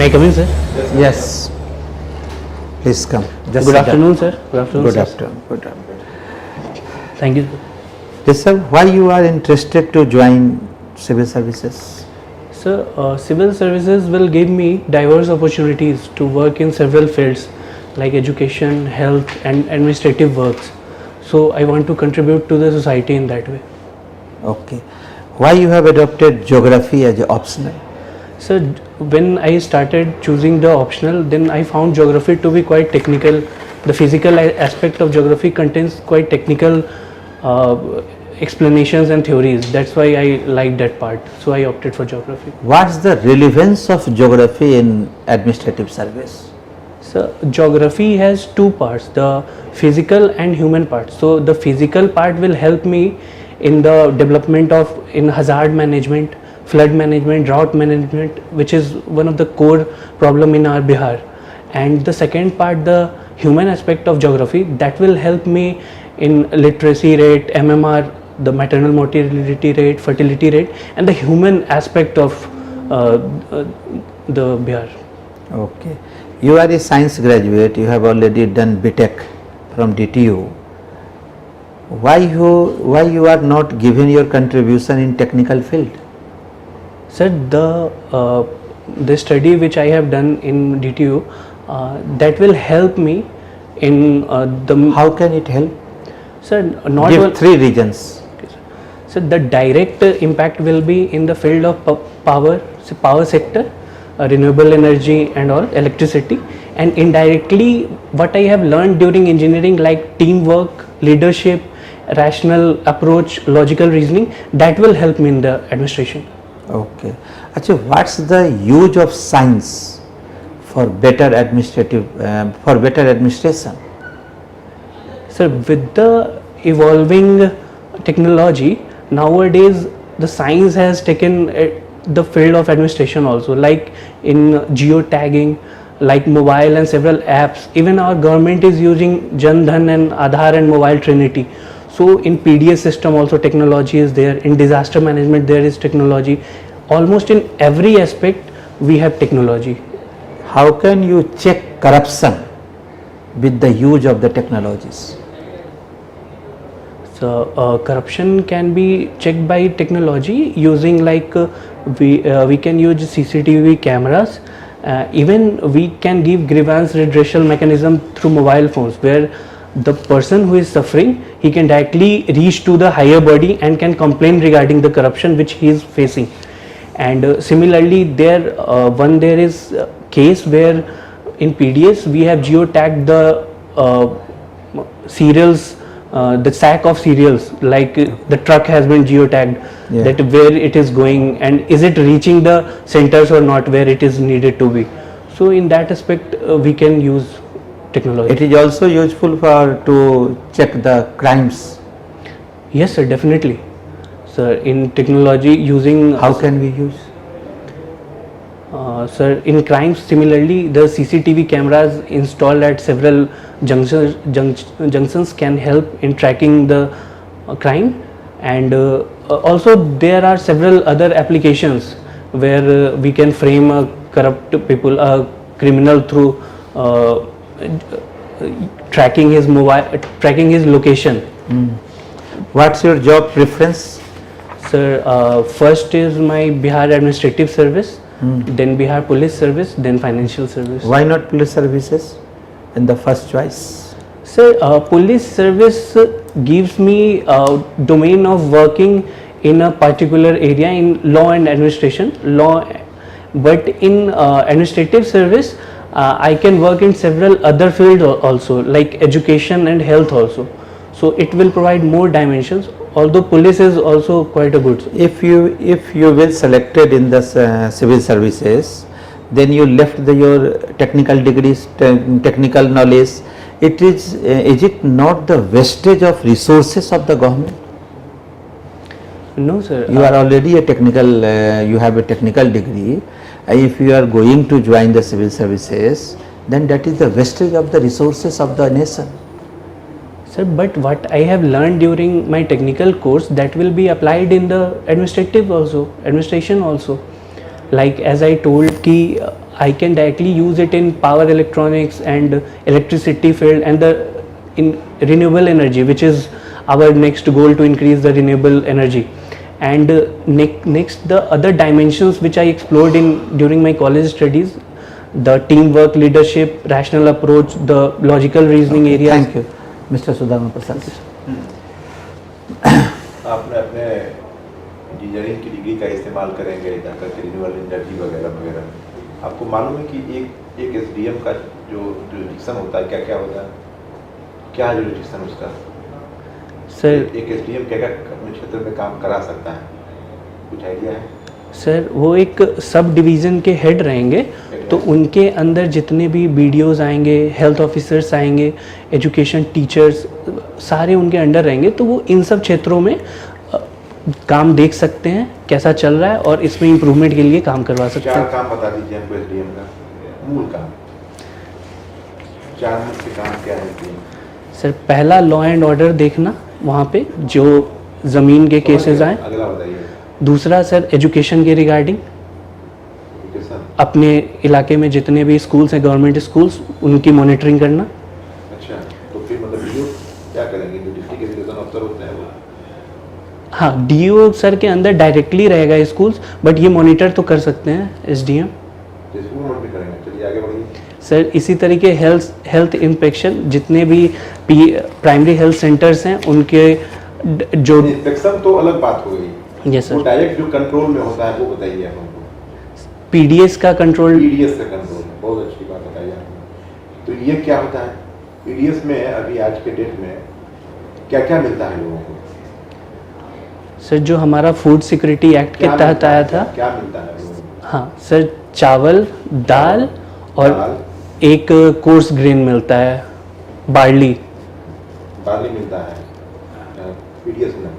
May I come in, sir? Yes. Please come. Just Good sit afternoon, down. sir. Good afternoon, Good sir. afternoon. Good afternoon. Thank you. Yes, sir. Why you are interested to join civil services? Sir, civil services will give me diverse opportunities to work in several fields like education, health, and administrative works. So I want to contribute to the society in that way. Okay. Why you have adopted geography as a optional? So when I started choosing the optional, then I found geography to be quite technical. The physical aspect of geography contains quite technical explanations and theories. That's why I liked that part. So I opted for geography. What's the relevance of geography in administrative service? So geography has two parts, the physical and human part. So the physical part will help me in the development of in hazard management, flood management, drought management, which is one of the core problem in our Bihar. And the second part, the human aspect of geography, that will help me in literacy rate, MMR, the maternal mortality rate, fertility rate, and the human aspect of the Bihar. Okay. You are a science graduate. You have already done BTech from DTU. Why you are not giving your contribution in technical field? Sir, the study which I have done in DTU, that will help me in the. How can it help? Sir, not Give one, three reasons. so the direct impact will be in the field of power, so power sector, renewable energy and all, electricity, and indirectly what I have learned during engineering like teamwork, leadership, rational approach, logical reasoning, that will help me in the administration. Okay. Actually, what's the use of science for better administration? Sir, with the evolving technology, nowadays the science has taken the field of administration also, like in geotagging, like mobile and several apps. Even our government is using Jan Dhan and Aadhaar and mobile trinity. So in PDS system also technology is there, in disaster management there is technology. Almost in every aspect we have technology. How can you check corruption with the use of the technologies? So corruption can be checked by technology using like we can use CCTV cameras. Even we can give grievance redressal mechanism through mobile phones, where the person who is suffering, he can directly reach to the higher body and can complain regarding the corruption which he is facing. And similarly, there is a case where in PDS we have geotagged the cereals, the sack of cereals, like the truck has been geotagged, Yeah. that where it is going and is it reaching the centers or not where it is needed to be. So in that aspect we can use technology. It is also useful to check the crimes. Yes sir, definitely. Sir, in technology using How can we use? Sir, in crimes similarly the CCTV cameras installed at several junctions can help in tracking the crime, and also there are several other applications where we can frame a corrupt people, a criminal through tracking his location. What's your job preference? Sir, first is my Bihar Administrative Service, then Bihar Police Service, then Financial Service. Why not police services in the first choice? Sir, police service gives me a domain of working in a particular area in law and administration, but in administrative service I can work in several other fields also, like education and health also. So it will provide more dimensions, although police is also quite a good. If you will selected in the civil services, then you left your technical degrees, technical knowledge. Is it not the wastage of resources of the government? No sir. You are already a technical, you have a technical degree. If you are going to join the civil services, then that is the wastage of the resources of the nation. Sir, but what I have learned during my technical course, that will be applied in the administration also. Like as I told ki I can directly use it in power electronics and electricity field and the in renewable energy, which is our next goal to increase the renewable energy. And next the other dimensions which I explored in during my college studies, the teamwork, leadership, rational approach, the logical reasoning areas. Thank you, Mr. Sudama Prasad. आपने अपने engineering की degree का इस्तेमाल करेंगे जाकर के renewable energy वगैरह वगैरह। आपको मालूम है कि एक एसडीएम का जो जुरिडिक्शन होता है क्या क्या होता है, क्या जुरिडिक्शन उसका? सर एक एसडीएम क्या क्या अपने क्षेत्र में काम करा सकता है, कुछ आइडिया है? सर वो एक सब डिवीज़न के हेड रहेंगे, तो उनके अंदर जितने भी बीडीओज आएंगे, हेल्थ ऑफिसर्स आएंगे, एजुकेशन टीचर्स, सारे उनके अंडर रहेंगे। तो वो इन सब क्षेत्रों में काम देख सकते हैं कैसा चल रहा है और इसमें इम्प्रूवमेंट के लिए काम करवा सकते चार हैं। काम बता दीजिए हमको एसडीएम का, मूल काम, चार मुख्य काम क्या है? सर पहला लॉ एंड ऑर्डर देखना, वहाँ पे जो ज़मीन के केसेस आए। अगला बताइए। दूसरा सर एजुकेशन के रिगार्डिंग, एजुकेशन। अपने इलाके में जितने भी स्कूल्स हैं, गवर्नमेंट स्कूल्स, उनकी मॉनिटरिंग करना। अच्छा, तो फिर मतलब डीओ क्या करेंगे, जो डिस्ट्रिक्ट एजुकेशन अफसर होते हैं वो? हाँ, डीओ सर के अंदर डायरेक्टली रहेगा स्कूल्स, बट ये मॉनिटर तो कर सकते हैं एसडीएम। तो स्कूल में भी करेंगे। चलिए आगे बढ़िए। सर इसी तरीके हेल्थ इंस्पेक्शन, जितने भी प्राइमरी हेल्थ सेंटर्स हैं उनके जो इंस्पेक्शन तो अलग बात हो गई, यस वो सर, डायरेक्ट जो कंट्रोल में होता है वो बताइए आप हमको। पीडीएस का कंट्रोल। पीडीएस का कंट्रोल, बहुत अच्छी बात बताई आपने। तो ये क्या होता है पीडीएस में? अभी आज के डेट में क्या क्या मिलता है लोगों को? सर जो हमारा फूड सिक्योरिटी एक्ट के तहत आया था। क्या मिलता है लोगों को? हाँ सर, चावल, दाल और एक कोर्स ग्रेन मिलता है, बार्ली। बार्ली मिलता है पीडीएस में,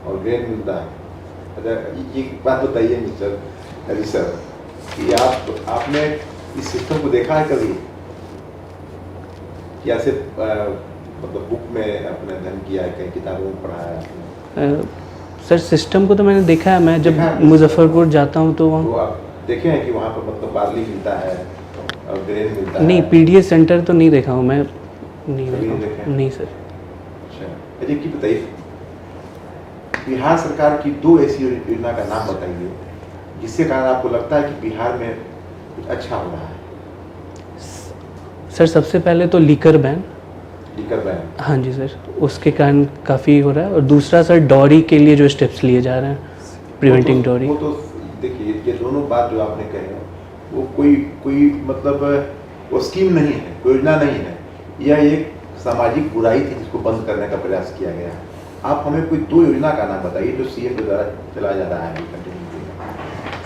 और ग्रेन मिलता है। अच्छा, एक बात बताइए मिस्टर हरी सर कि आपने इस सिस्टम को देखा है कभी, या सिर्फ मतलब बुक में अपने अध्ययन किया है, कहीं किताबों में पढ़ा है आपने? सर सिस्टम को तो मैंने देखा है, मैं जब मुजफ्फरपुर जाता हूँ तो वो वहाँ। आप देखे हैं कि वहाँ पर मतलब बार्ली मिलता है और ग्रेन मिलता है? नहीं, पीडीएस सेंटर तो नहीं देखा हूँ मैं, नहीं कभी नहीं देखा देखे? नहीं सर। अच्छा, अजय की बताइए, बिहार सरकार की दो ऐसी योजना का नाम बताइए जिससे कारण आपको लगता है कि बिहार में कुछ अच्छा हो रहा है। सर सबसे पहले तो लीकर बैन। Liquor ban. हाँ जी सर, उसके कारण काफ़ी हो रहा है। और दूसरा सर डॉरी के लिए जो स्टेप्स लिए जा रहे हैं, प्रिवेंटिंग डॉरी। वो तो देखिए, ये दोनों बात जो आपने कहे वो कोई मतलब वो स्कीम नहीं है, कोई योजना नहीं है, यह एक सामाजिक बुराई थी जिसको बंद करने का प्रयास किया गया। आप हमें कोई दो योजना का नाम बताइए जो सीएम के द्वारा चलाया जा रहा है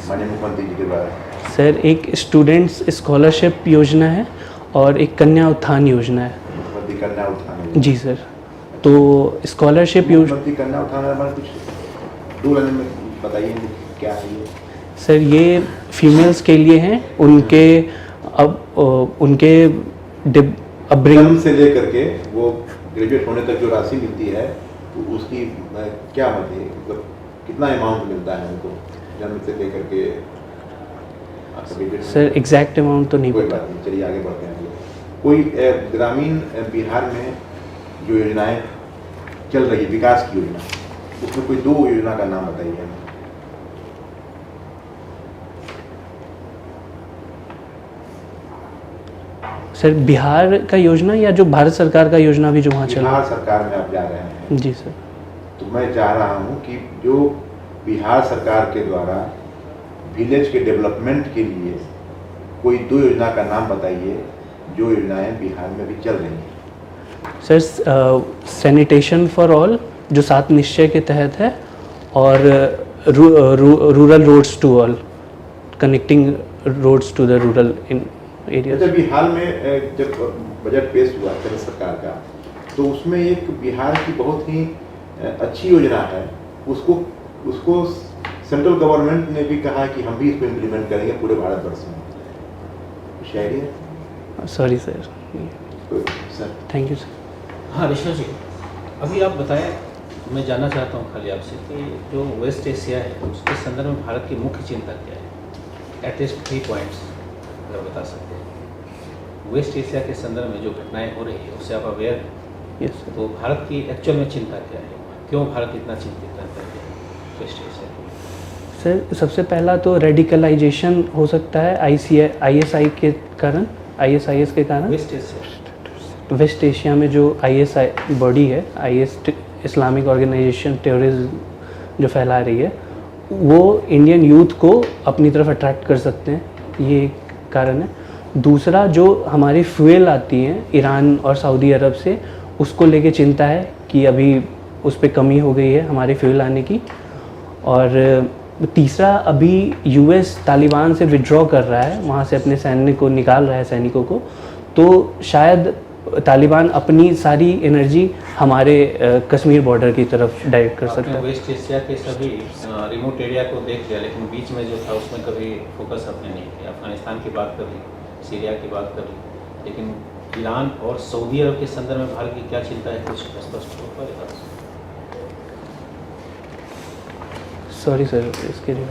माननीय मुख्यमंत्री जी के द्वारा। सर एक स्टूडेंट्स स्कॉलरशिप योजना है और एक कन्या उत्थान योजना है। मुख्यमंत्री कन्या उत्थान योजना। जी सर, तो स्कॉलरशिप योजना। मुख्यमंत्री कन्या उत्थान हमारे कुछ दो लाइन में बताइए क्या है ये? सर ये फीमेल्स के लिए हैं, उनके उनके जन्म से लेकर के वो ग्रेजुएट होने तक जो राशि मिलती है तो उसकी क्या मतलब कितना अमाउंट मिलता है उनको जन्म से लेकर के? सर एग्जैक्ट अमाउंट तो नहीं कोई पता। बात नहीं, चलिए आगे बढ़ते हैं। कोई ग्रामीण बिहार में जो योजनाएं चल रही है विकास की योजना, उसमें कोई दो योजना का नाम बताइए। सर बिहार का योजना या जो भारत सरकार का योजना भी जो वहाँ चल रहा बिहार सरकार में आप जा रहे हैं है? जी सर। तो मैं चाह रहा हूँ कि जो बिहार सरकार के द्वारा विलेज के डेवलपमेंट के लिए कोई दो योजना का नाम बताइए जो योजनाएं बिहार में भी चल रही हैं। सर सैनिटेशन फॉर ऑल जो 7 निश्चय के तहत है, और rural roads to all, connecting roads to the rural in area. अच्छा, अभी हाल में जब बजट पेश हुआ केंद्र सरकार का, तो उसमें एक बिहार की बहुत ही अच्छी योजना है, उसको सेंट्रल गवर्नमेंट ने भी कहा है कि हम भी इसको इम्प्लीमेंट करेंगे पूरे भारतवर्ष में। कुछ idea? Sorry sir. Sir thank you sir. हाँ ऋषभ जी, अभी आप बताएं, मैं जानना चाहता हूँ खाली आपसे कि जो वेस्ट एशिया है उसके संदर्भ में भारत की मुख्य चिंता क्या है? At least 3 points. अगर बता सकते हैं वेस्ट एशिया के संदर्भ में जो घटनाएं हो रही है उससे आप अवेयर हैं? Yes sir. तो भारत की एक्चुअल में चिंता क्या है? क्यों भारत इतना चिंतित रहता है वेस्ट एशिया को? सर सबसे पहला तो रेडिकलाइजेशन हो सकता है ISI के कारण, ISIS के कारण। वेस्ट एशिया वेस्ट एशिया में जो ISI बॉडी है, IS इस्लामिक ऑर्गेनाइजेशन टेररिज्म जो फैला रही है, वो इंडियन यूथ को अपनी तरफ अट्रैक्ट कर सकते हैं, ये एक कारण है। दूसरा, जो हमारी फ्यूल आती हैं ईरान और सऊदी अरब से, उसको लेके चिंता है कि अभी उस पर कमी हो गई है हमारी फ्यूल आने की। और तीसरा, अभी US तालिबान से विड्रॉ कर रहा है, वहाँ से अपने सैन्य को निकाल रहा है, सैनिकों को, तो शायद तालिबान अपनी सारी एनर्जी हमारे कश्मीर बॉर्डर की तरफ डायरेक्ट कर सकता आपने है। वेस्ट एशिया के सभी रिमोट एरिया को देख लिया, लेकिन बीच में जो था उसमें कभी फोकस आपने नहीं किया। अफगानिस्तान की बात कर ली, सीरिया की बात कर ली, लेकिन ईरान और सऊदी अरब के संदर्भ में भारत की क्या चिंता है, कुछ स्पष्ट हो पाएगा? सॉरी सर, इसके लिए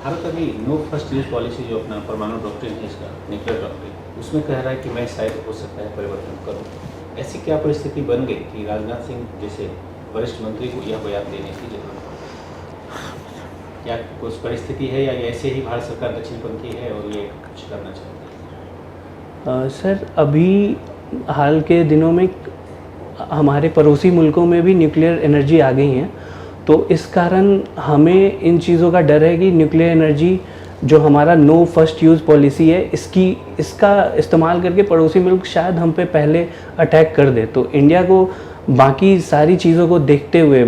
भारत अभी नो फर्स्ट यूज पॉलिसी जो अपना परमाणु डॉक्ट्रिन है इसका, न्यूक्लियर डॉक्ट्रिन, उसमें कह रहा है कि मैं शायद हो सकता है परिवर्तन करूँ। ऐसी क्या परिस्थिति बन गई कि राजनाथ सिंह जैसे वरिष्ठ मंत्री को यह बयान देने की जरूरत है? क्या कुछ परिस्थिति है या ये ऐसे ही भारत सरकार दक्षिणपंथी है और ये कुछ करना चाहती है? सर अभी हाल के दिनों में हमारे पड़ोसी मुल्कों में भी न्यूक्लियर एनर्जी आ गई हैं, तो इस कारण हमें इन चीज़ों का डर है कि न्यूक्लियर एनर्जी जो हमारा नो फर्स्ट यूज़ पॉलिसी है, इसका इस्तेमाल करके पड़ोसी मुल्क शायद हम पे पहले अटैक कर दे। तो इंडिया को बाकी सारी चीज़ों को देखते हुए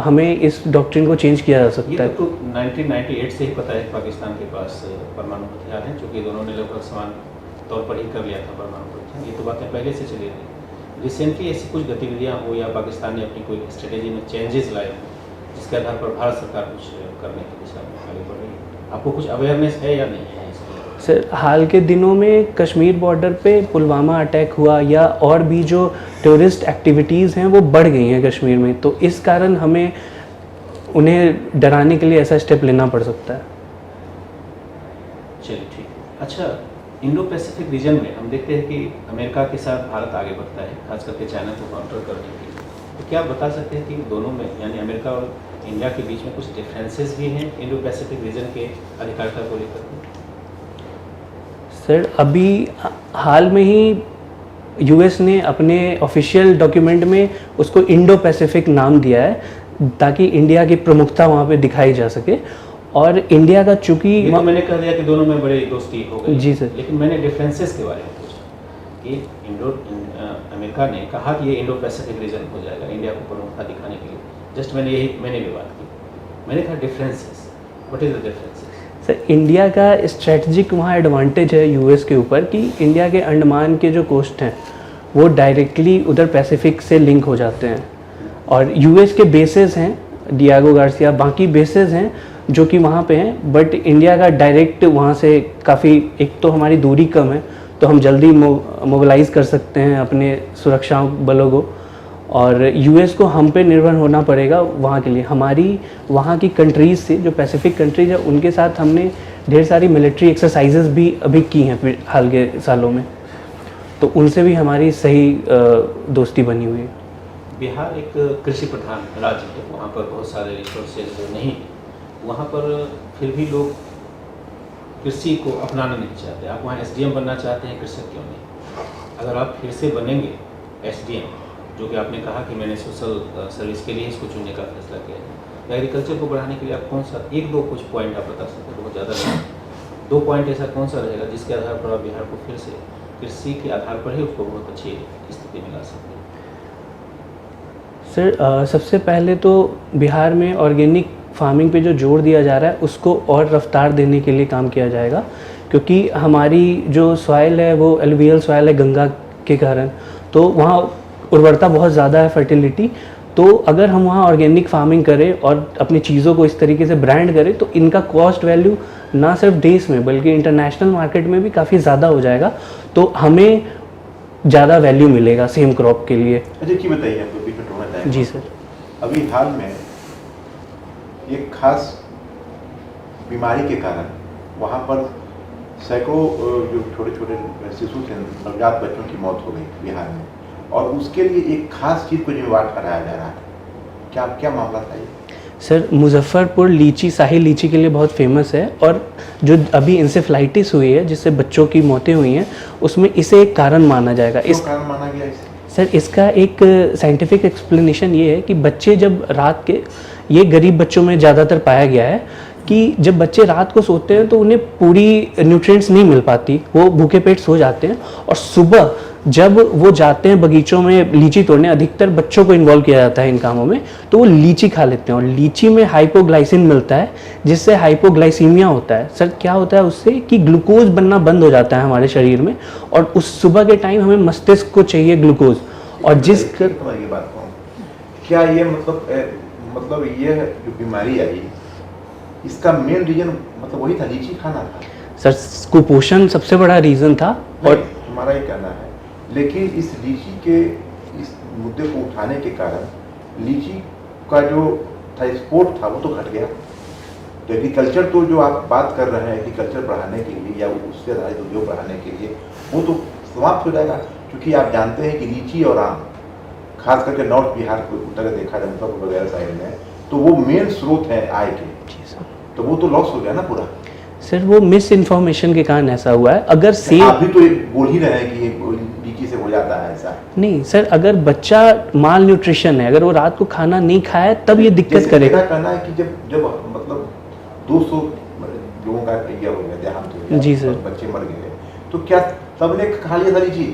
हमें इस डॉक्ट्रिन को चेंज किया जा सकता ये है। तो 1998 से ही पता है कि पाकिस्तान के पास परमाणु हथियार हैं, चूँकि दोनों ने लगभग समान तौर पर ही कर लिया था परमाणु परीक्षण। ये तो बातें पहले से चली रही। रिसेंटली ऐसी कुछ गतिविधियाँ हो या पाकिस्तान ने अपनी कोई स्ट्रेटेजी में चेंजेस लाए हो जिसके आधार पर भारत सरकार कुछ करने की दिशा में आगे बढ़ रही है? आपको कुछ अवेयरनेस है या नहीं है इसकी? सर हाल के दिनों में कश्मीर बॉर्डर पे पुलवामा अटैक हुआ या और भी जो टेररिस्ट एक्टिविटीज़ हैं वो बढ़ गई हैं कश्मीर में, तो इस कारण हमें उन्हें डराने के लिए ऐसा स्टेप लेना पड़ सकता है। चलिए ठीक। अच्छा, इंडो पैसिफिक रीजन में हम देखते हैं कि अमेरिका के साथ भारत आगे बढ़ता है, खास करके चाइना को काउंटर करने के लिए। तो क्या आप बता सकते हैं कि दोनों में यानी अमेरिका और इंडिया के बीच में कुछ डिफरेंसेस भी हैं इंडो पैसिफिक रीजन के अधिकारिता को लेकर? सर अभी हाल में ही US ने अपने ऑफिशियल डॉक्यूमेंट में उसको इंडो पैसिफिक नाम दिया है ताकि इंडिया की प्रमुखता वहाँ पे दिखाई जा सके। और इंडिया का चूँकि तो मैंने कह दिया कि दोनों में बड़े दोस्ती हो गई। जी सर। लेकिन मैंने डिफरेंसेस के बारे में पूछा कि अमेरिका ने कहा कि ये इंडो पैसिफिक रीजन हो जाएगा इंडिया को प्रमुखता दिखाने के लिए। जस्ट मैंने भी बात की, मैंने कहा differences, what is the differences? Sir India का स्ट्रेटजिक वहाँ एडवांटेज है US के ऊपर कि इंडिया के अंडमान के जो कोस्ट हैं वो डायरेक्टली उधर पैसिफिक से लिंक हो जाते हैं, और US के बेसेस हैं डियागो गार्सिया, बाकी बेसेस हैं जो कि वहाँ पे हैं, बट इंडिया का डायरेक्ट वहाँ से काफ़ी, एक तो हमारी दूरी कम है तो हम जल्दी मोबिलाइज़ कर सकते हैं अपने सुरक्षा बलों को, और US को हम पे निर्भर होना पड़ेगा वहाँ के लिए। हमारी वहाँ की कंट्रीज़ से जो पैसिफिक कंट्रीज है उनके साथ हमने ढेर सारी मिलिट्री एक्सरसाइजेज भी अभी की हैं हाल के सालों में, तो उनसे भी हमारी सही दोस्ती बनी हुई है। बिहार एक कृषि प्रधान राज्य है, वहाँ पर बहुत सारे रिसोर्सेज नहीं, वहाँ पर फिर भी लोग कृषि को अपनाना नहीं चाहते। आप वहाँ SDM बनना चाहते हैं, कृषक क्यों नहीं? अगर आप फिर से बनेंगे SDM, जो कि आपने कहा कि मैंने सोशल सर्विस के लिए इसको चुनने का फैसला किया है, एग्रीकल्चर को बढ़ाने के लिए आप कौन सा एक दो कुछ पॉइंट आप बता सकते हैं? बहुत ज़्यादा नहीं, 2 पॉइंट ऐसा कौन सा रहेगा जिसके आधार पर आप बिहार को फिर से कृषि के आधार पर ही उसको बहुत अच्छी स्थिति में ला सकते हैं? सर सबसे पहले तो बिहार में ऑर्गेनिक फार्मिंग पे जो जोर दिया जा रहा है उसको और रफ्तार देने के लिए काम किया जाएगा, क्योंकि हमारी जो सॉइल है वो एलुवियल सॉइल है गंगा के कारण, तो वहाँ उर्वरता बहुत ज़्यादा है, फर्टिलिटी। तो अगर हम वहाँ ऑर्गेनिक फार्मिंग करें और अपनी चीज़ों को इस तरीके से ब्रांड करें तो इनका कॉस्ट वैल्यू ना सिर्फ देश में बल्कि इंटरनेशनल मार्केट में भी काफ़ी ज़्यादा हो जाएगा, तो हमें ज़्यादा वैल्यू मिलेगा सेम क्रॉप के लिए। अच्छा की बताइए, आपको बीच में टोना चाहेंगे? जी सर। अभी हाल में एक खास बीमारी के कारण वहाँ पर सैकड़ों जो छोटे छोटे शिशु थे, नवजात बच्चों की मौत हो गई बिहार में, और उसके लिए एक खास चीज़ को जिम्मेवार ठहराया जा रहा है। क्या क्या मामला था ये? सर मुजफ्फरपुर लीची, शाही लीची के लिए बहुत फेमस है, और जो अभी इंसेफ्लाइटिस हुई है जिससे बच्चों की मौतें हुई हैं, उसमें इसे एक कारण माना जाएगा। क्यों कारण माना गया इसे? सर इसका एक साइंटिफिक एक्सप्लेनेशन ये है कि बच्चे जब रात के, ये गरीब बच्चों में ज़्यादातर पाया गया है कि जब बच्चे रात को सोते हैं तो उन्हें पूरी न्यूट्रिएंट्स नहीं मिल पाती, वो भूखे पेट सो जाते हैं, और सुबह जब वो जाते हैं बगीचों में लीची तोड़ने, अधिकतर बच्चों को इन्वॉल्व किया जाता है इन कामों में, तो वो लीची खा लेते हैं, और लीची में हाइपोग्लाइसिन मिलता है जिससे हाइपोग्लाइसीमिया होता है। सर क्या होता है उससे कि ग्लूकोज बनना बंद हो जाता है हमारे शरीर में, और उस सुबह के टाइम हमें मस्तिष्क को चाहिए ग्लूकोज, और जिस ये बात कहूँ, क्या ये मतलब ये जो बीमारी आई, इसका मेन रीजन मतलब वही था, लीची खाना था? सर कुपोषण सबसे बड़ा रीज़न था, और हमारा ये कहना है, लेकिन इस लीची के इस मुद्दे को उठाने के कारण लीची का जो था एक्सपोर्ट था वो तो घट गया। तो एग्रीकल्चर तो जो आप बात कर रहे हैं एग्रीकल्चर बढ़ाने के लिए या उससे आधारित उद्योग बढ़ाने के लिए, वो तो समाप्त हो जाएगा, क्योंकि आप जानते हैं कि लीची और आम खास करके नॉर्थ बिहार को उधर देखा जाए, मुजफ्फरपुर वगैरह साइड में, तो वो मेन स्रोत है आय के, तो वो तो लॉस हो गया ना पूरा। सर वो मिस इन्फॉर्मेशन के कारण ऐसा हुआ है। अगर सेब, आप भी तो ये बोल ही रहे हैं कि ये लीची से हो जाता है ऐसा। नहीं सर, अगर बच्चा माल न्यूट्रिशन है, अगर वो रात को खाना नहीं खाए तब ये दिक्कत करेगा। मेरा कहना है कि जब मतलब 200 लोगों का ये हो गया, देहांत हो गया, जी सर, बच्चे मर गए, तो क्या सबने खा लिया था लीची?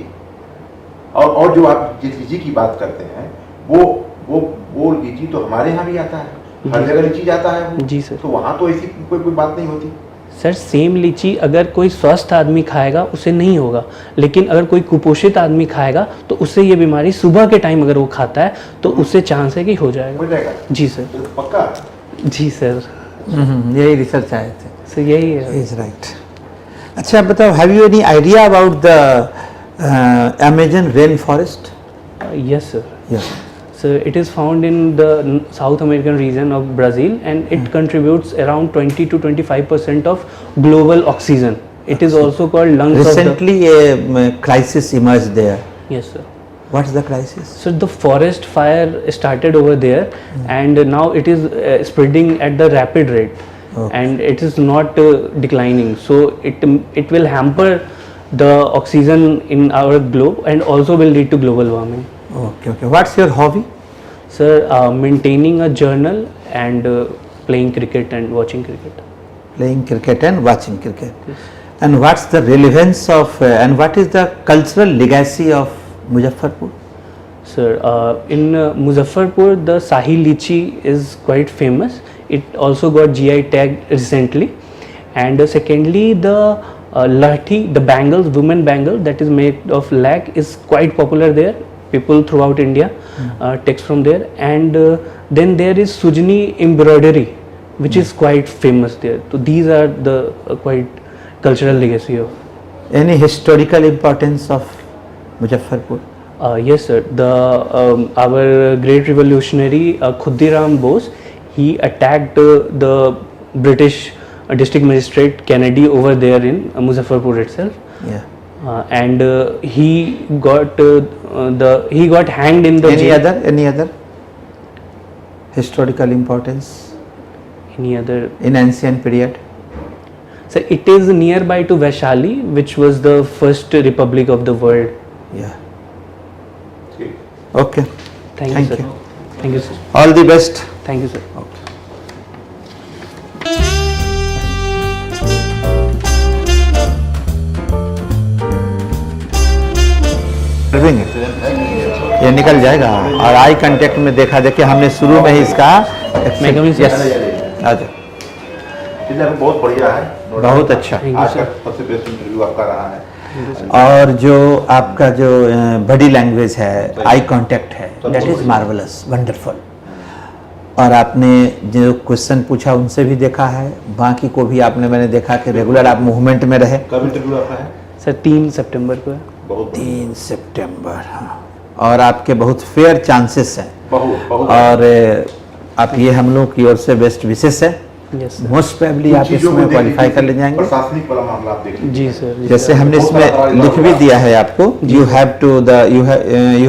और जो आप जिस लीची की बात करते हैं वो लीची तो हमारे यहाँ भी आता है, हर जगह लीची जाता है वो। जी सर। तो वहाँ तो ऐसी कोई बात नहीं होती। सर सेम लीची अगर कोई स्वस्थ आदमी खाएगा उसे नहीं होगा, लेकिन अगर कोई कुपोषित आदमी खाएगा तो उससे ये बीमारी सुबह के टाइम अगर वो खाता है तो उससे चांस है कि हो जाएगा। जी सर। तो पक्का? जी सर। यही रिसर्च आए थे। सर यही है। Is right. अच्छा बताओ, have you any idea about the Amazon rain forest? Yes sir. Yes. So it is found in the South American region of Brazil, and it contributes around 20 to 25% of global oxygen. It is also called lungs Recently a crisis emerged there. Yes sir. What's the crisis? So the forest fire started over there, and now it is spreading at the rapid rate, and it is not declining. So it will hamper the oxygen in our globe and also will lead to global warming. Okay, okay. What's your hobby? Sir, maintaining a journal and playing cricket and watching cricket. Playing cricket and watching cricket. Yes. And what's the relevance of and what is the cultural legacy of Muzaffarpur? Sir, in Muzaffarpur, the Shahi Lychee is quite famous. It also got GI tag recently. And secondly, the lathi, the bangles, women bangle that is made of lakh is quite popular there. People throughout India takes from there, and then there is Sujni embroidery, which is quite famous there. So these are the quite cultural legacy of. Any historical importance of Muzaffarpur? Yes sir, the our great revolutionary Khudiram Bose, he attacked the British district magistrate Kennedy over there in Muzaffarpur itself. Yeah. And he got hanged in the jail. Any other historical importance? Any other? In ancient period? So it is nearby to Vaishali, which was the first republic of the world. Yeah. ठीक। Okay. Thank you sir. Thank you sir. All the best. Thank you sir. Okay. ये निकल जाएगा, और eye contact में देखा देखिए हमने शुरू में ही इसका अच्छा, बहुत बढ़िया है, बहुत अच्छा। आज का सबसे बेस्ट इंटरव्यू आपका रहा है। और जो आपका जो बॉडी लैंग्वेज है, आई कांटेक्ट है, दैट इज मार्वलस, वंडरफुल। और आपने जो क्वेश्चन पूछा उनसे भी देखा है, बाकी को भी आपने, मैंने देखा कि रेगुलर आप मूवमेंट में रहे। कब इंटरव्यू आपका है? सर 3 सितंबर को है। 3 सितंबर, हाँ। और आपके बहुत फेयर चांसेस हैं, बहुत और आप ये हम लोग की ओर से बेस्ट विशेष है। Yes sir. मोस्ट प्रोबेबली कुछ आप चीजों को इसमें देख क्वालिफाई लीजिए, कर ले जाएंगे। प्रशासनिक वाला मामला आप देख लीजिए। जी सर, जी जैसे सर। हमने बहुत इसमें सारा लिख भी होगा। दिया है आपको, you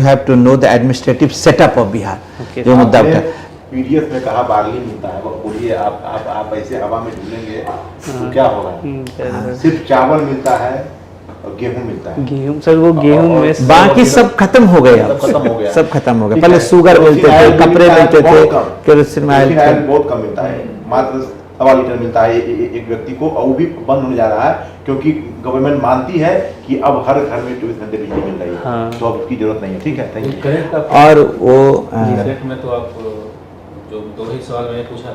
have to know the administrative setup of Bihar, Okay. जो मुद्दा आपने उठा। पीडीएफ में कहा बार्ली मिलता है, वो बोलिए आप ऐसे हवा में झूलेंगे तो क्या होगा? सर, सिर्फ चावल मिलता है और गेहूं मिलता है। गेहूं सर, वो गेहूं और में बाकी सब खत्म हो गया, सब खत्म हो गया। सब खत्म हो गया। ठीक पहले है। शुगर मिलते केरोसिन थे, ऑयल कपड़े मिलता है मिलते थे, बहुत कम। Kerosene kerosene oil oil. बहुत कम मिलता है, मात्र 1.25 लीटर मिलता है एक व्यक्ति को, और वो भी बंद होने जा रहा है क्योंकि गवर्नमेंट मानती है कि अब हर घर में 24 घंटे बिजली मिल रही है, हाँ। तो अब उसकी जरूरत नहीं है। ठीक है, थैंक यू। करंट का और वो करंट में तो आप जो दो ही सवाल मैंने पूछा,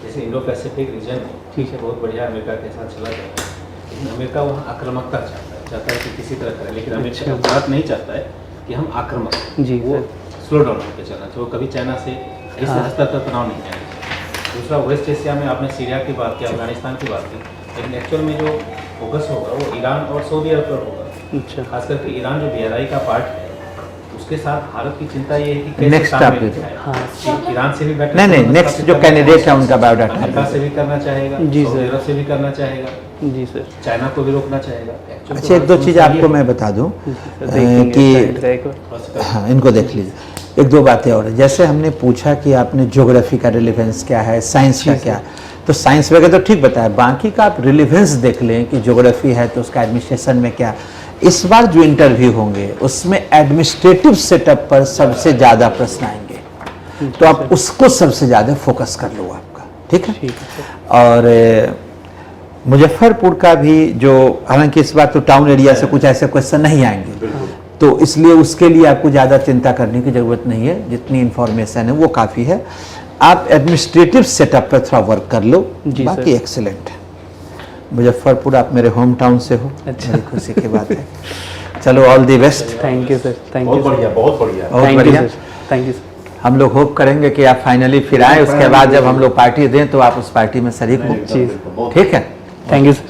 जैसे इंडो पैसिफिक रीजन में ठीक है बहुत बढ़िया अमेरिका के साथ चला जाता है, लेकिन अमेरिका वहाँ आक्रामकता चाहता है कि किसी तरह करे, लेकिन अमेरिका भारत नहीं चाहता है कि हम आक्रामक हों। जी वो सर। स्लो डाउन होकर चलना चाहिए, वो कभी चाइना से इस हाँ। स्तर तक तनाव नहीं जाएगा। दूसरा वेस्ट एशिया में आपने सीरिया की बात की, अफगानिस्तान की बात की, लेकिन एक्चुअल में जो फोकस होगा वो ईरान और सऊदी अरब पर होगा। अच्छा, खास करके ईरान जो BRI का पार्ट है, उसके साथ भारत की चिंता ये है कि कैसे Next तालमेल topic। बिठाएं। हाँ। ईरान से भी बेटर नहीं, संबंध next स्थापित जो करना candidate चाहेगा, है उनका biodata अमेरिका से भी करना चाहेगा, जी सऊदी सर। अरब से भी करना चाहेगा, जी सर। चाइना को भी रोकना चाहेगा। Actual अच्छा, तो एक दो बात चीज़ समझ आपको ये मैं बता दूं जी सर, देखेंगे कि slide का एक बार। हाँ, इनको देख लीजिए। एक दो बातें और है, जैसे हमने पूछा कि आपने ज्योग्राफी का रिलेवेंस क्या है, साइंस का क्या, तो साइंस वगैरह तो ठीक बताया, बाकी का आप रिलेवेंस देख लें कि ज्योग्राफी है तो उसका एडमिनिस्ट्रेशन में क्या। इस बार जो इंटरव्यू होंगे उसमें एडमिनिस्ट्रेटिव सेटअप पर सबसे ज़्यादा प्रश्न आएंगे, तो आप उसको सबसे ज़्यादा फोकस कर लो आपका, ठीक है। ठीक है सर। और मुजफ्फरपुर का भी जो, हालांकि इस बार तो टाउन एरिया से कुछ ऐसे क्वेश्चन नहीं आएंगे, तो इसलिए उसके लिए आपको ज़्यादा चिंता करने की ज़रूरत नहीं है, जितनी इन्फॉर्मेशन है वो काफ़ी है। आप एडमिनिस्ट्रेटिव सेटअप पर थोड़ा वर्क कर लो, जी बाकी सर। एक्सीलेंट है। मुजफ्फरपुर आप मेरे होम टाउन से हो, अच्छा। बड़ी खुशी की बात है। चलो, all the best. Thank you sir, thank बहुत यू सर, बढ़िया, बहुत बढ़िया। बहुत थैंक यू बढ़िया। Sir, thank you sir. हम लोग होप करेंगे कि आप फाइनली फिर आए, उसके बाद जब हम लोग पार्टी दें तो आप उस पार्टी में शरीक हो, बिल्कुल, बिल्कुल, बहुत ठीक है। Thank you sir.